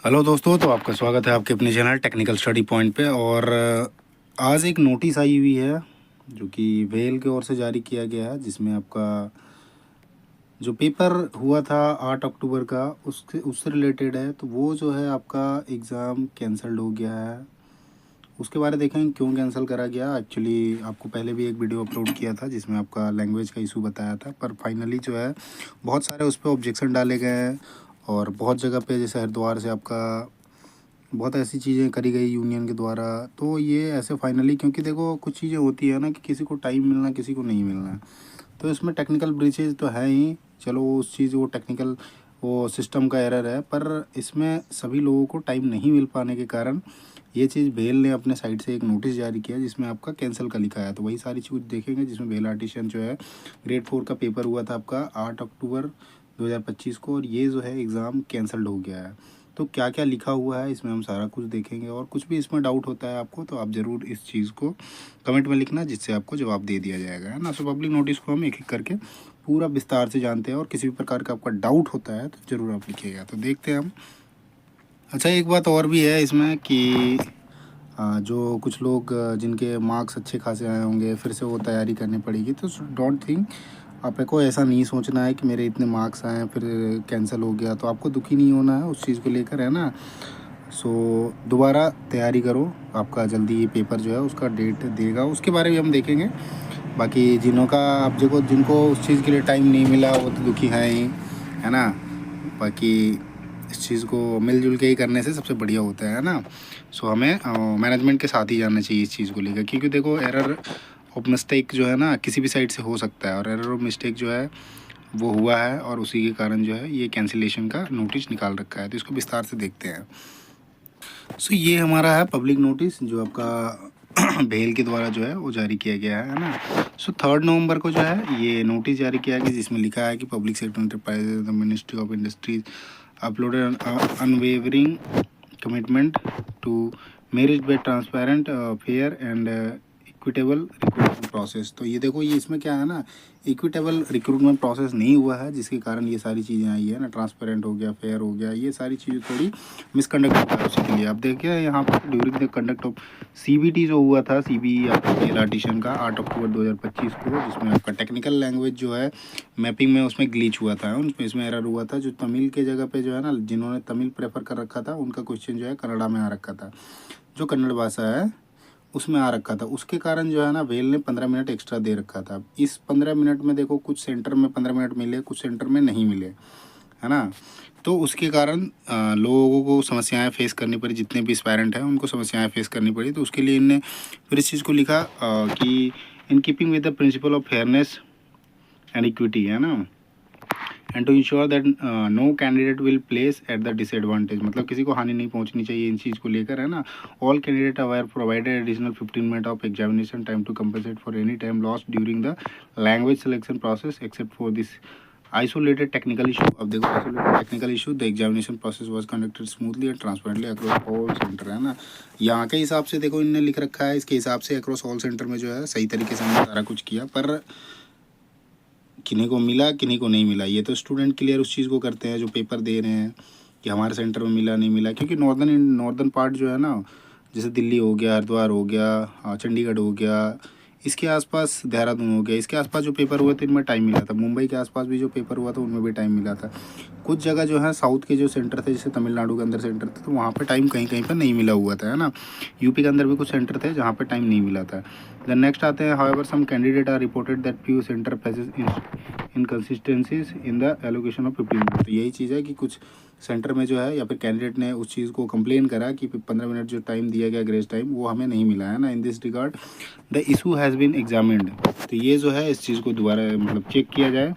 Hello दोस्तों, तो आपका स्वागत है आपके अपने चैनल टेक्निकल स्टडी पॉइंट पे। और आज एक नोटिस आई हुई है जो कि वेल की ओर से जारी किया गया है, जिसमें आपका जो पेपर हुआ था 8 अक्टूबर का उससे रिलेटेड है। तो वो जो है आपका एग्ज़ाम कैंसल्ड हो गया है। उसके बारे में देखें क्यों कैंसिल करा गया। एक्चुअली आपको पहले भी एक वीडियो अपलोड किया था जिसमें आपका लैंग्वेज का इशू बताया था, पर फाइनली जो है बहुत सारे उस पर ऑब्जेक्शन डाले गए हैं। और बहुत जगह पे जैसे हरिद्वार से आपका बहुत ऐसी चीज़ें करी गई यूनियन के द्वारा। तो ये ऐसे फाइनली, क्योंकि देखो कुछ चीज़ें होती है ना कि किसी को टाइम मिलना किसी को नहीं मिलना। तो इसमें टेक्निकल ब्रीचेज तो है ही, चलो उस चीज़ वो टेक्निकल वो सिस्टम का एरर है, पर इसमें सभी लोगों को टाइम नहीं मिल पाने के कारण ये चीज़ भेल ने अपने साइड से एक नोटिस जारी किया जिसमें आपका कैंसिल का लिखा है। तो वही सारी चीज़ देखेंगे जिसमें भेल आर्टिशन जो है ग्रेड 4 का पेपर हुआ था आपका 8 अक्टूबर 2025 को, और ये जो है एग्ज़ाम कैंसल्ड हो गया है। तो क्या क्या लिखा हुआ है इसमें हम सारा कुछ देखेंगे, और कुछ भी इसमें डाउट होता है आपको तो आप ज़रूर इस चीज़ को कमेंट में लिखना, जिससे आपको जवाब दे दिया जाएगा, है ना। सो पब्लिक नोटिस को हम एक एक करके पूरा विस्तार से जानते हैं, और किसी भी प्रकार का आपका डाउट होता है तो ज़रूर आप लिखिएगा। तो देखते हैं हम। अच्छा, एक बात और भी है इसमें कि जो कुछ लोग जिनके मार्क्स अच्छे खासे आए होंगे फिर से वो तैयारी करनी पड़ेगी। तो डोंट थिंक, आप को ऐसा नहीं सोचना है कि मेरे इतने मार्क्स आए फिर कैंसिल हो गया। तो आपको दुखी नहीं होना है उस चीज़ को लेकर, है ना। सो दोबारा तैयारी करो, आपका जल्दी ये पेपर जो है उसका डेट देगा, उसके बारे में हम देखेंगे। बाकी जिनका आप देखो जिनको उस चीज़ के लिए टाइम नहीं मिला वो तो दुखी हैं ही, है ना। बाकी इस चीज़ को मिलजुल के ही करने से सबसे बढ़िया होता है ना। सो हमें मैनेजमेंट के साथ ही जाना चाहिए इस चीज़ को लेकर, क्योंकि देखो एरर ऑफ मिस्टेक जो है ना किसी भी साइड से हो सकता है, और एरर ऑफ मिस्टेक जो है वो हुआ है, और उसी के कारण जो है ये कैंसिलेशन का नोटिस निकाल रखा है। तो इसको विस्तार से देखते हैं। सो ये हमारा है पब्लिक नोटिस जो आपका भेल के द्वारा जो है वो जारी किया गया है ना। सो 3 नवंबर को जो है ये नोटिस जारी किया गया, जिसमें लिखा है कि public sector enterprises the ministry of industries uploaded unwavering commitment to merit based transparent fair and equitable recruitment process. तो ये देखो, ये इसमें क्या है ना, इक्विटेबल रिक्रूटमेंट प्रोसेस नहीं हुआ है, जिसके कारण ये सारी चीज़ें आई है ना। ट्रांसपेरेंट हो गया, फेयर हो गया, ये सारी चीज़ें थोड़ी मिसकंडक्ट होता है उसी के लिए। आप देखिए यहाँ पर during the conduct of CBT जो हुआ था, सीबी आपका भेल आर्टिशन का 8 अक्टूबर 2025 को, जिसमें आपका टेक्निकल लैंग्वेज जो है मैपिंग में उसमें ग्लिच हुआ था, उनमें इसमें एरर हुआ था। जो तमिल के जगह पे जो है ना, जिन्होंने तमिल प्रेफर कर रखा था उनका क्वेश्चन जो है कन्नड़ा में आ रखा था, जो कन्नड़ भाषा है उसमें आ रखा था। उसके कारण जो है ना वेल ने 15 मिनट एक्स्ट्रा दे रखा था। इस 15 मिनट में देखो कुछ सेंटर में 15 मिनट मिले, कुछ सेंटर में नहीं मिले, है ना। तो उसके कारण लोगों को समस्याएं फेस करनी पड़ी, जितने भी एस्पायरेंट हैं उनको समस्याएं फेस करनी पड़ी। तो उसके लिए इनने फिर इस चीज़ को लिखा कि in keeping with the principle of fairness and equity, है ना, and to ensure that no candidate will place at the disadvantage, मतलब किसी को हानि नहीं पहुंचनी चाहिए इन चीज़ को लेकर, है ना। All candidate are provided additional 15 minute of examination time to compensate for any time lost during the language selection process except for this isolated technical issue. अब देखो isolated technical issue, the examination process was conducted smoothly and transparently across all center, है ना। यहाँ के हिसाब से देखो इनने लिख रखा है, इसके हिसाब से across all center में जो है सही तरीके से हमने सारा कुछ किया, पर किन्हीं को मिला किन्हीं को नहीं मिला। ये तो स्टूडेंट क्लियर उस चीज़ को करते हैं जो पेपर दे रहे हैं कि हमारे सेंटर में मिला नहीं मिला, क्योंकि नॉर्दर्न पार्ट जो है ना, जैसे दिल्ली हो गया, हरिद्वार हो गया, चंडीगढ़ हो गया, इसके आसपास देहरादून हो गया, इसके आसपास जो पेपर हुए थे इनमें टाइम मिला था। मुंबई के आसपास भी जो पेपर हुआ था उनमें भी टाइम मिला था। कुछ जगह जो है साउथ के जो सेंटर थे, जैसे तमिलनाडु के अंदर सेंटर थे, तो वहाँ पे टाइम कहीं कहीं पर नहीं मिला हुआ था, है ना। यूपी के अंदर भी कुछ सेंटर थे जहाँ पे टाइम नहीं मिला था। देन नेक्स्ट आते हैं, however some candidate are reported that few centre faces inconsistencies in the allocation of 15 minute. तो यही चीज़ है कि कुछ सेंटर में जो है या फिर कैंडिडेट ने उस चीज़ को कंप्लेन करा कि 15 मिनट जो टाइम दिया गया ग्रेस टाइम वो हमें नहीं मिला, है ना। In this regard the issue has been examined. तो ये जो है इस चीज़ को दोबारा मतलब चेक किया जाए।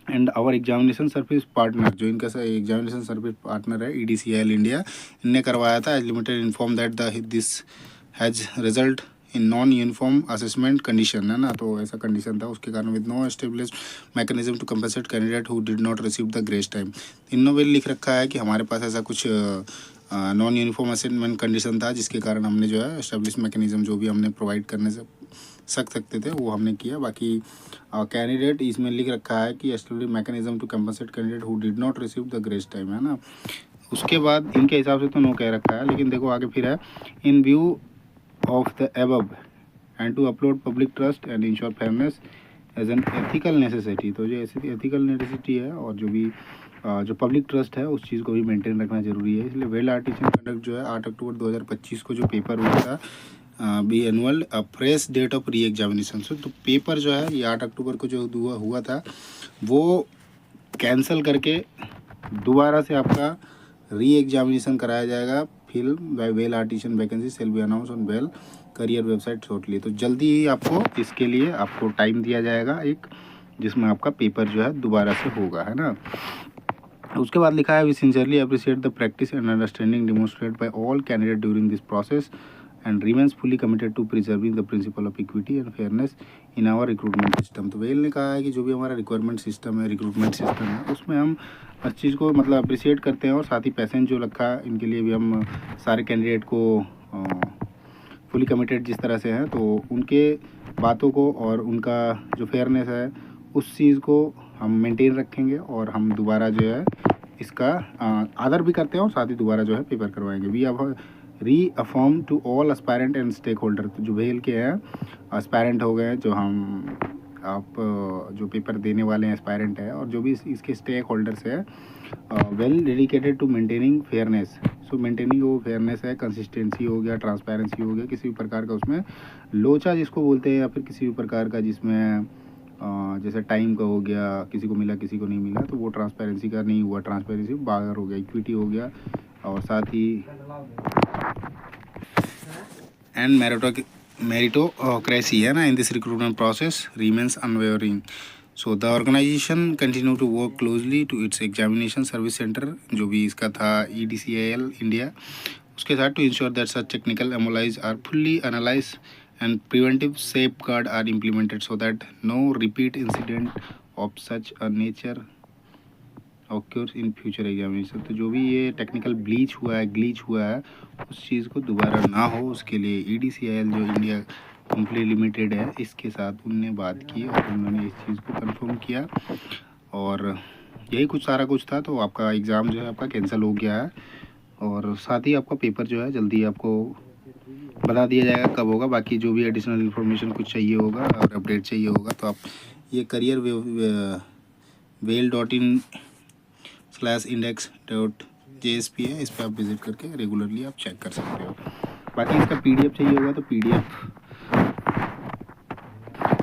And our examination service partner, जो इनका एग्जामिनेशन सर्विस पार्टनर है EDCL इंडिया, इनने करवाया था। As limited inform that this has result in non uniform assessment condition, है ना। तो ऐसा कंडीशन था, उसके कारण with no established mechanism to compensate candidate who did not receive the grace time. इन्होंने लिख रखा है कि हमारे पास ऐसा कुछ नॉन यूनिफॉर्म असेसमेंट कंडीशन था, जिसके कारण हमने जो है एस्टेब्लिश मैकेनिज्म जो भी हमने प्रोवाइड करने से सकते थे वो हमने किया। बाकी कैंडिडेट इसमें लिख रखा है कि establish mechanism to compensate candidate who did not receive the grace time, है ना। उसके बाद इनके हिसाब से तो नो कह रखा है, लेकिन देखो आगे फिर है in view of the above and to uphold public trust and ensure fairness as an ethical necessity. तो जो ऐसी एथिकल नेसेसिटी है और जो भी जो पब्लिक ट्रस्ट है उस चीज़ को भी मेंटेन रखना जरूरी है। इसलिए वेल आर्टिसन कंडक्ट जो है 8 अक्टूबर 2025 को जो पेपर हुआ था be annual fresh date of re examination. तो पेपर जो है ये 8 अक्टूबर को जो हुआ था वो कैंसिल करके दोबारा से आपका री एग्जामिनेशन कराया जाएगा। Film by well artisan vacancy shall be announce on well career website shortly. तो जल्दी ही आपको इसके लिए आपको टाइम दिया जाएगा एक, जिसमें आपका पेपर जो है दोबारा से होगा, है ना। उसके बाद लिखा है we sincerely appreciate the practice and understanding demonstrated by all candidate during this process and remains fully committed to preserving the principle of equity and fairness in our recruitment system. तो वेल ने कहा है कि जो भी हमारा requirement system है, recruitment system है, उसमें हम इस चीज़ को मतलब अप्रिशिएट करते हैं और साथ ही पैसेंज जो रखा है इनके लिए भी हम सारे कैंडिडेट को फुली कमिटेड जिस तरह से हैं तो उनके बातों को और उनका जो फेयरनेस है उस चीज़ को हम मेंटेन रखेंगे और हम दोबारा जो है इसका आदर भी करते हैं और साथ ही दोबारा जो है पेपर करवाएंगे। We are reaffirm to all aspirant and stakeholder. तो जो वेल के हैं एस्पायरेंट हो गए, जो हम आप जो पेपर देने वाले हैं एस्पायरेंट है, और जो भी इसके स्टेक होल्डर्स है well dedicated to maintaining fairness. So maintaining वो फेयरनेस है, कंसिस्टेंसी हो गया, ट्रांसपेरेंसी हो गया, किसी भी प्रकार का उसमें लोचा जिसको बोलते हैं या फिर किसी भी प्रकार का जिसमें जैसे टाइम का हो गया, किसी को मिला किसी को नहीं मिला, तो वो ट्रांसपेरेंसी का नहीं हुआ, ट्रांसपेरेंसी बाहर हो गया, इक्विटी हो गया, और साथ ही एंड मेरिटोक्रेसी है ना in this recruitment process remains unwavering. So the organisation continue to work closely to its examination service centre, जो भी इसका था EDCIL इंडिया, उसके साथ to ensure that such technical anomalies are fully analysed and preventive safeguard are implemented so that no repeat incident of such a nature occurs in future examination। तो जो भी ये टेक्निकल ब्लीच हुआ है, glitch हुआ है, उस चीज़ को दोबारा ना हो उसके लिए EDCIL जो इंडिया कंपनी लिमिटेड है इसके साथ उनने बात की और उन्होंने इस चीज़ को कंफर्म किया और यही कुछ सारा कुछ था। तो आपका एग्ज़ाम जो है आपका कैंसिल हो गया है और साथ ही आपका पेपर जो है जल्दी आपको बता दिया जाएगा कब होगा। बाकी जो भी एडिशनल इन्फॉर्मेशन कुछ चाहिए होगा और अपडेट चाहिए होगा तो आप ये करियर वेल.in/index.jsp है, इस पर आप विज़िट करके रेगुलरली आप चेक कर सकते हो। बाकी इसका PDF चाहिए होगा तो PDF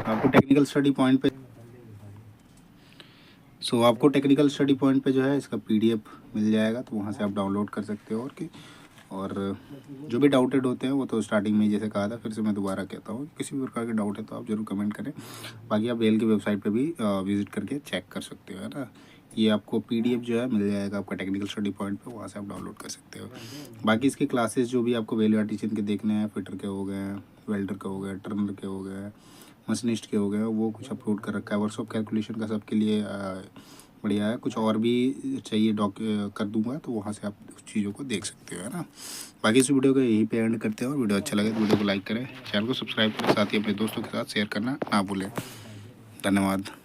आपको टेक्निकल स्टडी पॉइंट पे आपको टेक्निकल स्टडी पॉइंट पे जो है इसका PDF मिल जाएगा, तो वहाँ से आप डाउनलोड कर सकते हो। और जो भी डाउटेड होते हैं वो तो स्टार्टिंग में जैसे कहा था, फिर से मैं दोबारा कहता हूँ, किसी भी प्रकार के डाउट है तो आप ज़रूर कमेंट करें। बाकी आप वेल की वेबसाइट पे भी विज़िट करके चेक कर सकते हो, है ना। ये आपको PDF जो है मिल जाएगा आपका टेक्निकल स्टडी पॉइंट पे, वहाँ से आप डाउनलोड कर सकते हो। बाकी इसके क्लासेस जो भी आपको वेल आर्टिसन के देखने हैं, फिटर के हो गए, वेल्डर के हो गए, टर्नर के हो गए, मशीनिस्ट के हो गए, वो कुछ अपलोड कर रखा है। वर्कशॉप कैलकुलेशन का सबके लिए बढ़िया है। कुछ और भी चाहिए कर दूंगा तो वहाँ से आप उस चीज़ों को देख सकते हो, है ना। बाकी इस वीडियो को यहीं पे एंड करते हैं और वीडियो अच्छा लगे तो वीडियो को लाइक करें, चैनल को सब्सक्राइब करें, साथ ही अपने दोस्तों के साथ शेयर करना ना भूलें। धन्यवाद।